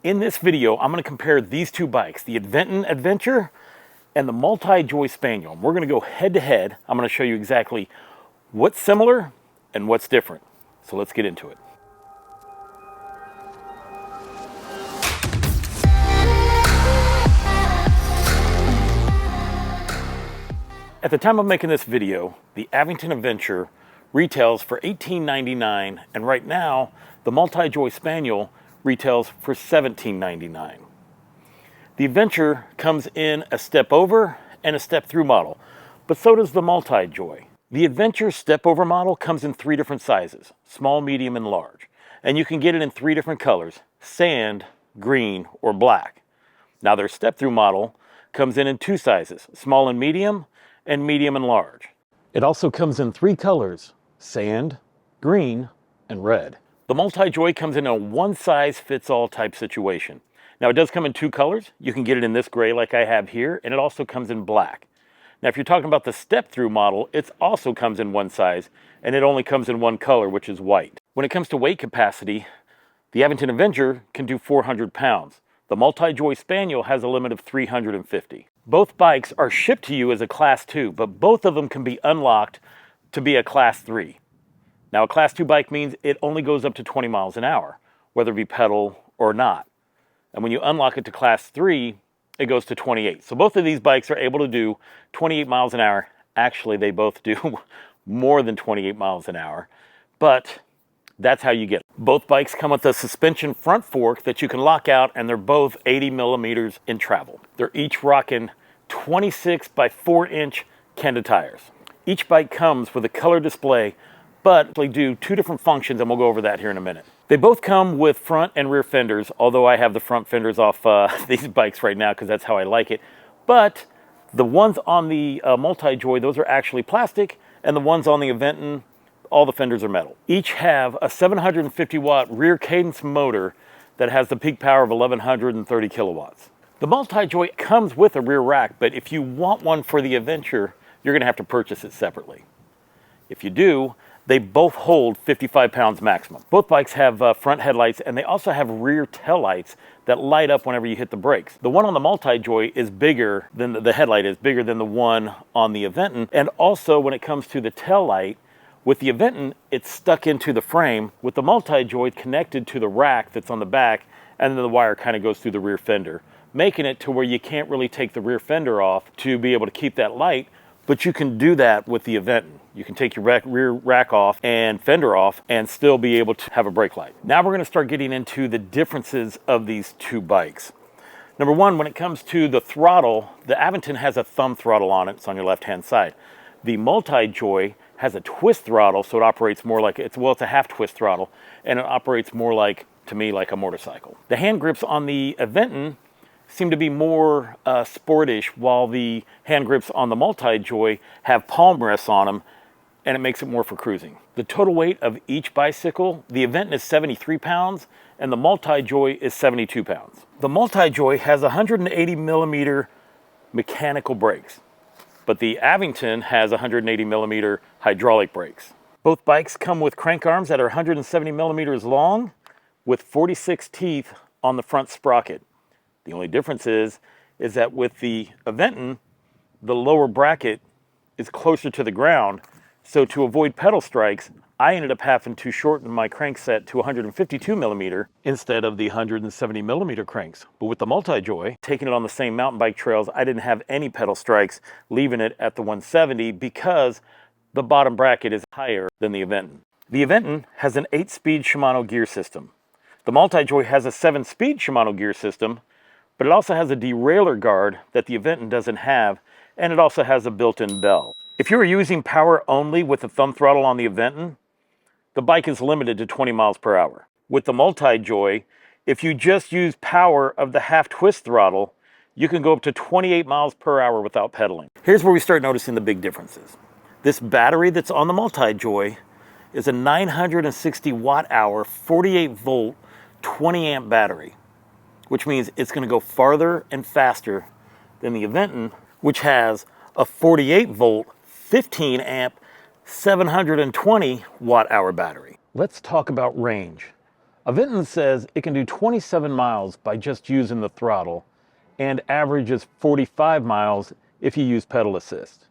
In this video, I'm going to compare these two bikes, the Aventon Aventure and the Multijoy Spaniel. We're going to go head to head. I'm going to show you exactly what's similar and what's different. So let's get into it. At the time of making this video, the Aventon Aventure retails for $18.99, and right now, the Multijoy Spaniel retails for $17.99. The Aventure comes in a step over and a step through model, but so does the Multijoy. The Aventure step over model comes in 3 different sizes, small, medium, and large. And you can get it in 3 different colors, sand, green, or black. Now their step through model comes in 2 sizes, small and medium and large. It also comes in 3 colors, sand, green, and red. The Multijoy comes in a one-size-fits-all type situation. Now it does come in 2 colors. You can get it in this gray like I have here, and it also comes in black. Now if you're talking about the step-through model, it also comes in one size, and it only comes in 1 color, which is white. When it comes to weight capacity, the Aventon Aventure can do 400 pounds. The Multijoy Spaniel has a limit of 350. Both bikes are shipped to you as a Class 2, but both of them can be unlocked to be a Class 3. Now a Class 2 bike means it only goes up to 20 miles an hour, whether it be pedal or not. And when you unlock it to Class 3, it goes to 28. So both of these bikes are able to do 28 miles an hour. Actually, they both do more than 28 miles an hour, but that's how you get it. Both bikes come with a suspension front fork that you can lock out, and they're both 80 millimeters in travel. They're each rocking 26 by 4-inch Kenda tires. Each bike comes with a color display, but they do 2 different functions, and we'll go over that here in a minute. They both come with front and rear fenders, although I have the front fenders off these bikes right now because that's how I like it. But the ones on the Multijoy, those are actually plastic, and the ones on the Aventon, all the fenders are metal. Each have a 750 watt rear cadence motor that has the peak power of 1130 kilowatts. The Multijoy comes with a rear rack, but if you want one for the Aventure, you're gonna have to purchase it separately. If you do, they both hold 55 pounds maximum. Both bikes have front headlights, and they also have rear tail lights that light up whenever you hit the brakes. The one on the Multijoy is bigger than the headlight is bigger than the one on the Aventon. And also when it comes to the tail light, with the Aventon, it's stuck into the frame. With the Multijoy, connected to the rack that's on the back, and then the wire kind of goes through the rear fender, making it to where you can't really take the rear fender off to be able to keep that light, but you can do that with the Aventon. You can take your rear rack off and fender off and still be able to have a brake light. Now we're going to start getting into the differences of these two bikes. Number one, when it comes to the throttle, the Aventon has a thumb throttle on it. It's on your left-hand side. The Multijoy has a twist throttle, so it operates more like, it's a half twist throttle, and it operates more like, to me, like a motorcycle. The hand grips on the Aventon seem to be more sportish, while the hand grips on the Multijoy have palm rests on them, and it makes it more for cruising. The total weight of each bicycle, the Aventon is 73 pounds, and the Multijoy is 72 pounds. The Multijoy has 180 millimeter mechanical brakes, but the Aventon has 180 millimeter hydraulic brakes. Both bikes come with crank arms that are 170 millimeters long, with 46 teeth on the front sprocket. The only difference is that with the Aventon, the lower bracket is closer to the ground, so to avoid pedal strikes, I ended up having to shorten my crank set to 152 millimeter instead of the 170 millimeter cranks. But with the Multijoy, taking it on the same mountain bike trails, I didn't have any pedal strikes, leaving it at the 170 because the bottom bracket is higher than the Aventon. The Aventon has an 8-speed Shimano gear system. The Multijoy has a 7-speed Shimano gear system, but it also has a derailleur guard that the Aventon doesn't have, and it also has a built-in bell. If you are using power only with the thumb throttle on the Aventon, the bike is limited to 20 miles per hour. With the Multijoy, if you just use power of the half twist throttle, you can go up to 28 miles per hour without pedaling. Here's where we start noticing the big differences. This battery that's on the Multijoy is a 960 watt hour, 48 volt, 20 amp battery, which means it's going to go farther and faster than the Aventon, which has a 48 volt, 15 amp, 720 watt hour battery. Let's talk about range. Aventon says it can do 27 miles by just using the throttle and averages 45 miles if you use pedal assist.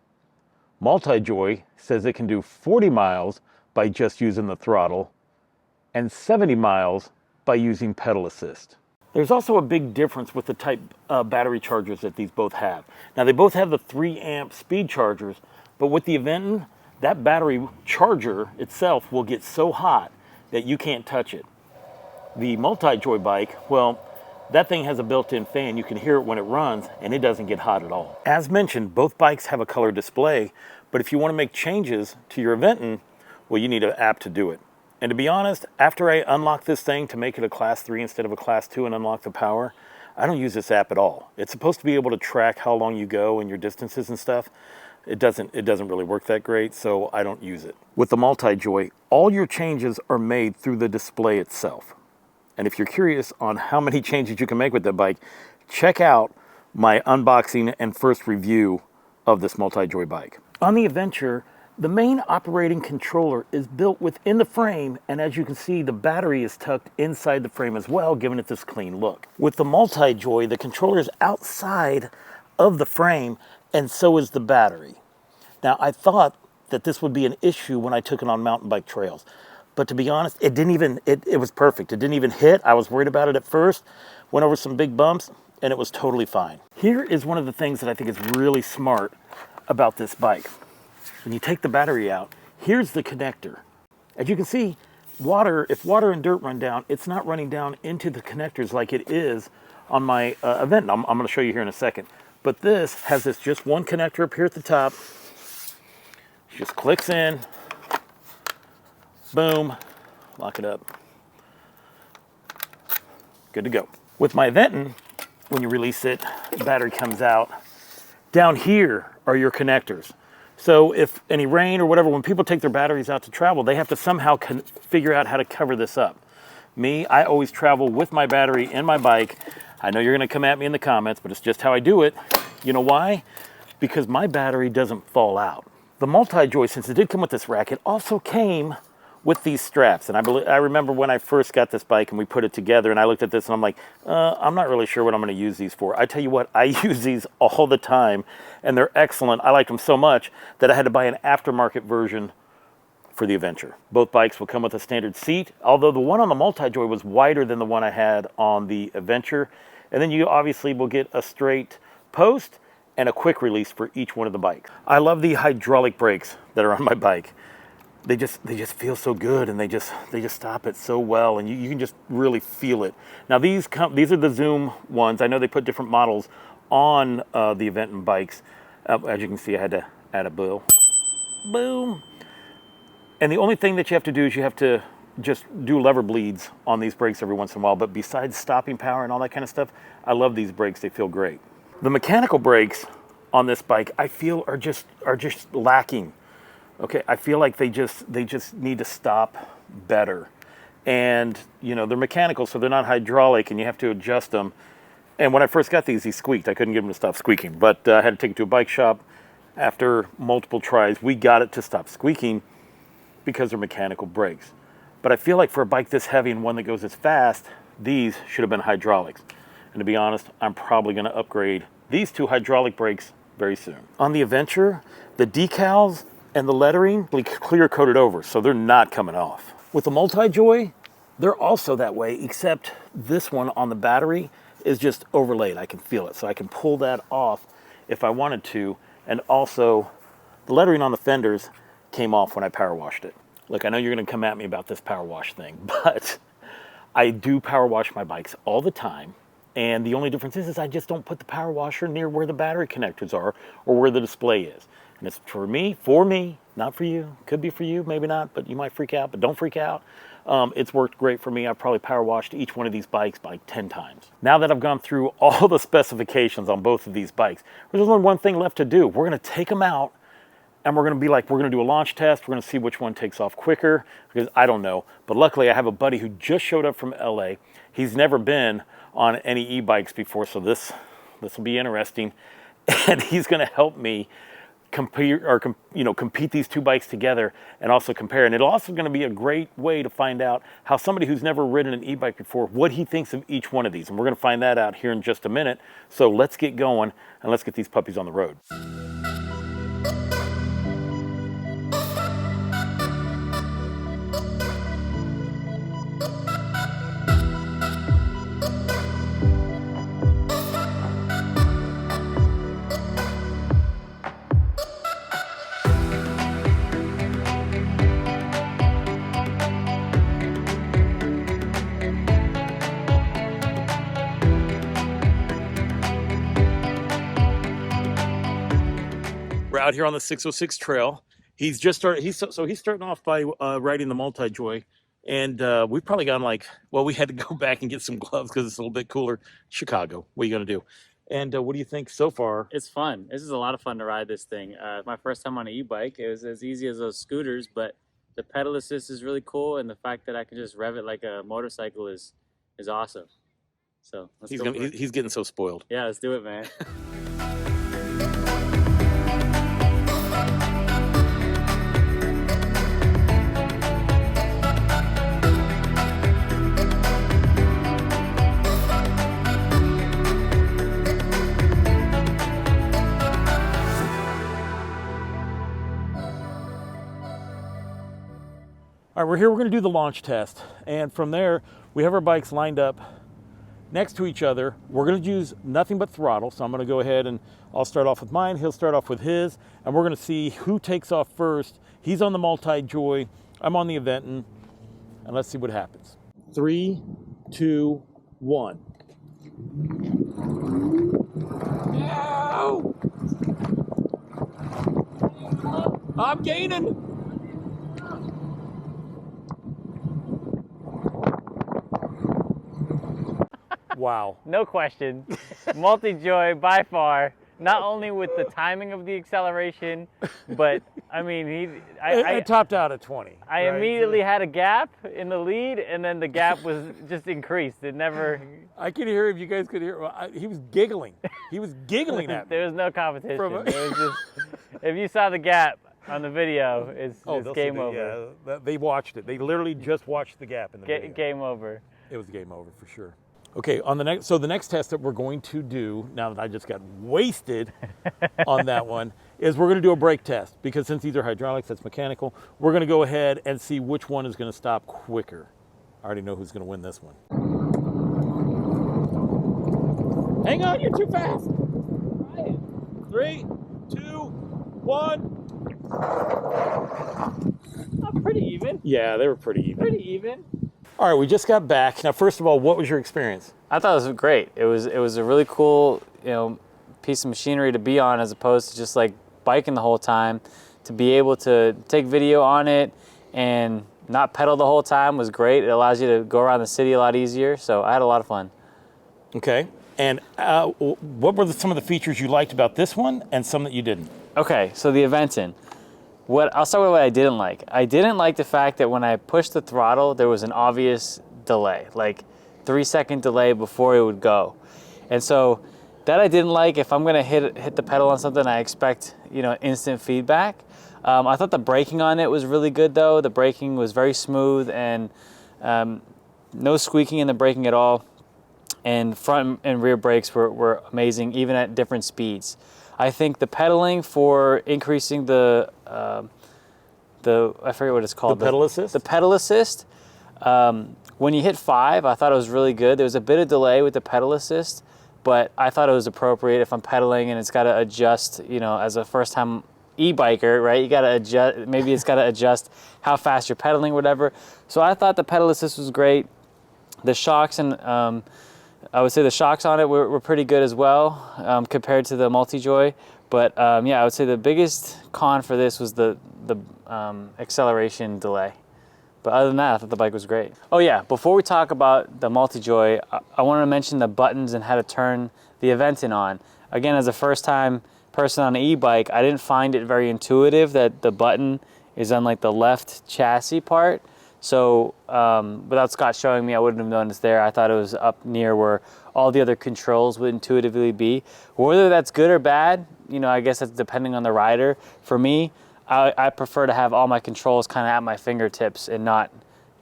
Multijoy says it can do 40 miles by just using the throttle and 70 miles by using pedal assist. There's also a big difference with the type battery chargers that these both have. Now they both have the 3 amp speed chargers, but with the Aventon, that battery charger itself will get so hot that you can't touch it. The Multijoy bike, well, that thing has a built-in fan. You can hear it when it runs, and it doesn't get hot at all. As mentioned, both bikes have a color display, but if you want to make changes to your Aventon, well, you need an app to do it. And to be honest, after I unlock this thing to make it a class 3 instead of a class 2 and unlock the power, I don't use this app at all. It's supposed to be able to track how long you go and your distances and stuff. It doesn't really work that great, so I don't use it. With the Multijoy, all your changes are made through the display itself. And if you're curious on how many changes you can make with the bike, check out my unboxing and first review of this Multijoy bike. On the Aventure, the main operating controller is built within the frame, and as you can see, the battery is tucked inside the frame as well, giving it this clean look. With the Multijoy, the controller is outside of the frame, and so is the battery. Now, I thought that this would be an issue when I took it on mountain bike trails. But to be honest, it was perfect. It didn't even hit. I was worried about it at first, went over some big bumps, and it was totally fine. Here is one of the things that I think is really smart about this bike. When you take the battery out, here's the connector. As you can see, if water and dirt run down, it's not running down into the connectors like it is on my Aventon. I'm going to show you here in a second. But this has just one connector up here at the top. It just clicks in. Boom, lock it up. Good to go. With my Aventon, when you release it, the battery comes out. Down here are your connectors. So if any rain or whatever, when people take their batteries out to travel, they have to somehow figure out how to cover this up. Me, I always travel with my battery in my bike. I know you're gonna come at me in the comments, but it's just how I do it. You know why? Because my battery doesn't fall out. The Multijoy, since it did come with this rack, it also came with these straps. And I remember when I first got this bike and we put it together and I looked at this and I'm like, I'm not really sure what I'm going to use these for. I tell you what, I use these all the time and they're excellent. I like them so much that I had to buy an aftermarket version for the Adventure. Both bikes will come with a standard seat, although the one on the Multijoy was wider than the one I had on the Adventure. And then you obviously will get a straight post and a quick release for each one of the bikes. I love the hydraulic brakes that are on my bike. They just feel so good, and they just stop it so well, and you can just really feel it. Now these are the Zoom ones. I know they put different models on the Aventon bikes. As you can see, I had to add a boom. And the only thing that you have to do is you have to just do lever bleeds on these brakes every once in a while. But besides stopping power and all that kind of stuff, I love these brakes. They feel great. The mechanical brakes on this bike, I feel, are just lacking. Okay, I feel like they just need to stop better. And, you know, they're mechanical, so they're not hydraulic, and you have to adjust them. And when I first got these, he squeaked. I couldn't get them to stop squeaking, but I had to take it to a bike shop. After multiple tries, we got it to stop squeaking because they're mechanical brakes. But I feel like for a bike this heavy and one that goes as fast, these should have been hydraulics. And to be honest, I'm probably going to upgrade these two hydraulic brakes very soon. On the Adventure, the decals and the lettering clear coated over, so they're not coming off. With the Multijoy, they're also that way, except this one on the battery is just overlaid. I can feel it, so I can pull that off if I wanted to. And also, the lettering on the fenders came off when I power washed it. Look, I know you're gonna come at me about this power wash thing, but I do power wash my bikes all the time. And the only difference is I just don't put the power washer near where the battery connectors are or where the display is. And it's for me, not for you. Could be for you, maybe not, but you might freak out, but don't freak out. It's worked great for me. I've probably power washed each one of these bikes by 10 times. Now that I've gone through all the specifications on both of these bikes, there's only one thing left to do. We're gonna take them out and we're gonna do a launch test. We're gonna see which one takes off quicker, because I don't know. But luckily I have a buddy who just showed up from LA. He's never been on any e-bikes before, so this will be interesting. And he's gonna help me compete these two bikes together and also compare. And it'll also going to be a great way to find out how somebody who's never ridden an e-bike before, what he thinks of each one of these. And we're going to find that out here in just a minute. So let's get going and let's get these puppies on the road. We're out here on the 606 trail. He's just started. He's starting off by riding the Multijoy, and we've probably gone we had to go back and get some gloves because it's a little bit cooler. Chicago, what are you gonna do? And what do you think so far? It's fun. This is a lot of fun to ride this thing. My first time on an e-bike. It was as easy as those scooters, but the pedal assist is really cool, and the fact that I can just rev it like a motorcycle is awesome. So he's getting so spoiled. Yeah, let's do it, man. All right, we're here. We're going to do the launch test, and from there, we have our bikes lined up next to each other. We're going to use nothing but throttle, so I'm going to go ahead and I'll start off with mine. He'll start off with his, and we're going to see who takes off first. He's on the Multijoy. I'm on the Aventon, and let's see what happens. 3, 2, 1. No! I'm gaining. Wow. No question. Multijoy by far, not only with the timing of the acceleration, but I mean, I topped out at 20. I immediately had a gap in the lead, and then the gap was just increased. It never. I could hear him. You guys could hear. He was giggling. He was giggling at me. There was no competition. It was just, if you saw the gap on the video, it's game over. Yeah, they watched it. They literally just watched the gap in the video. Game over. It was game over for sure. Okay, the next test that we're going to do, now that I just got wasted on that one, is we're going to do a brake test, because since these are hydraulics, that's mechanical, we're going to go ahead and see which one is going to stop quicker. I already know who's going to win this one. Hang on, you're too fast. 3, 2, 1. Pretty even. Yeah, they were pretty even. Pretty even. All right, we just got back. Now, first of all, what was your experience? I thought it was great. It was a really cool, piece of machinery to be on, as opposed to just like biking the whole time. To be able to take video on it and not pedal the whole time was great. It allows you to go around the city a lot easier. So I had a lot of fun. Okay. And what were some of the features you liked about this one and some that you didn't? Okay, so the Aventon. I'll start with what I didn't like. I didn't like the fact that when I pushed the throttle, there was an obvious delay, like 3-second delay before it would go. And so that I didn't like. If I'm gonna hit the pedal on something, I expect instant feedback. I thought the braking on it was really good though. The braking was very smooth and no squeaking in the braking at all. And front and rear brakes were amazing, even at different speeds. I think the pedaling for increasing the I forget what it's called. The pedal assist? The pedal assist. When you hit 5, I thought it was really good. There was a bit of delay with the pedal assist, but I thought it was appropriate if I'm pedaling and it's got to adjust, as a first-time e-biker, right? You got to adjust, maybe it's got to adjust how fast you're pedaling, whatever. So I thought the pedal assist was great. The shocks and I would say the shocks on it were pretty good as well compared to the Multijoy. But yeah, I would say the biggest con for this was the acceleration delay. But other than that, I thought the bike was great. Oh yeah, before we talk about the Multijoy, I wanted to mention the buttons and how to turn the Aventon on. Again, as a first-time person on an e-bike, I didn't find it very intuitive that the button is on like the left chassis part. So without Scott showing me, I wouldn't have known it's there. I thought it was up near where all the other controls would intuitively be. Whether that's good or bad, you know, I guess that's depending on the rider. For me, I prefer to have all my controls kind of at my fingertips and not,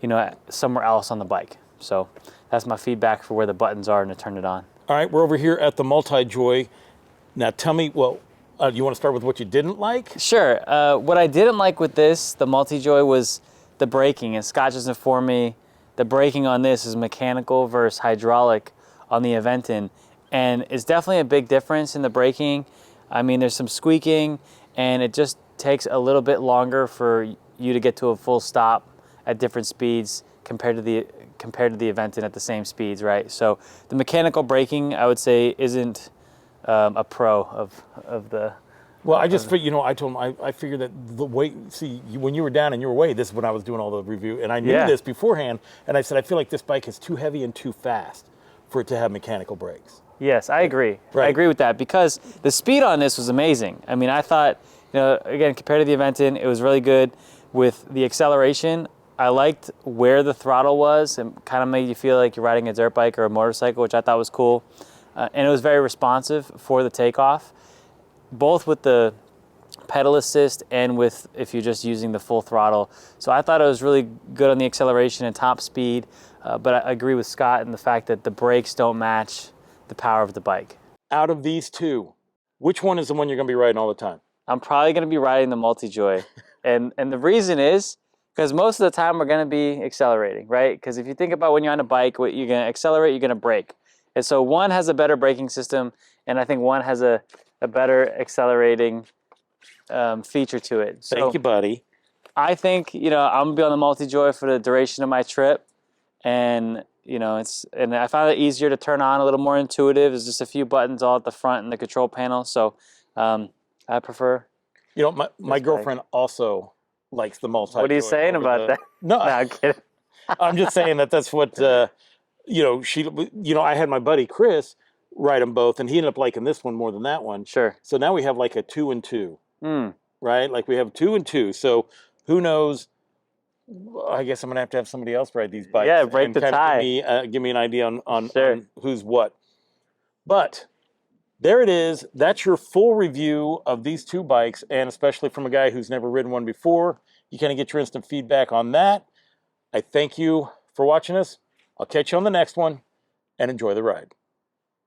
you know, somewhere else on the bike. So that's my feedback for where the buttons are and to turn it on. All right, we're over here at the Multijoy. Now tell me, well, you want to start with what you didn't like? Sure. What I didn't like with this, the Multijoy, was the braking. And Scott just informed me the braking on this is mechanical versus hydraulic on the Aventon. And it's definitely a big difference in the braking. I mean, there's some squeaking, and it just takes a little bit longer for you to get to a full stop at different speeds compared to the Aventon at the same speeds, right? So the mechanical braking, I would say, isn't a pro of the. Well, I just, you know, I told him, I figured that the weight, see, when you were down and you were away, this is when I was doing all the review, and I knew this beforehand, and I said, I feel like this bike is too heavy and too fast for it to have mechanical brakes. Yes, I agree. Right. I agree with that because the speed on this was amazing. I mean, I thought, you know, again, compared to the Aventon, it was really good. With the acceleration, I liked where the throttle was and kind of made you feel like you're riding a dirt bike or a motorcycle, which I thought was cool. And it was very responsive for the takeoff, both with the pedal assist and with if you're just using the full throttle. So I thought it was really good on the acceleration and top speed, but I agree with Scott in the fact that the brakes don't match the power of the bike. Out of these two, which one is the one you're going to be riding all the time? I'm probably going to be riding the Multijoy. and the reason is because most of the time we're going to be accelerating, right? Because if you think about when you're on a bike, what you're going to accelerate, you're going to brake. And so one has a better braking system, and I think one has a better accelerating feature to it. So Thank you, buddy. I think, you know, I'm going to be on the Multijoy for the duration of my trip. And, you know, and I found it easier to turn on, a little more intuitive. There's just a few buttons all at the front in the control panel. So I prefer. You know, my girlfriend also likes the Multijoy. What are you saying about that? No, I'm kidding. I'm just saying that's what, you know, I had my buddy Chris ride them both, and he ended up liking this one more than that one. Sure. So now we have like a 2 and 2, right? Like we have 2 and 2. So who knows? I guess I'm gonna have to have somebody else ride these bikes. Yeah, break the tie. Give me an idea on Sure. who's what. But there it is. That's your full review of these two bikes, and especially from a guy who's never ridden one before, you kind of get your instant feedback on that. I thank you for watching us. I'll catch you on the next one, and enjoy the ride.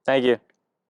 Thank you.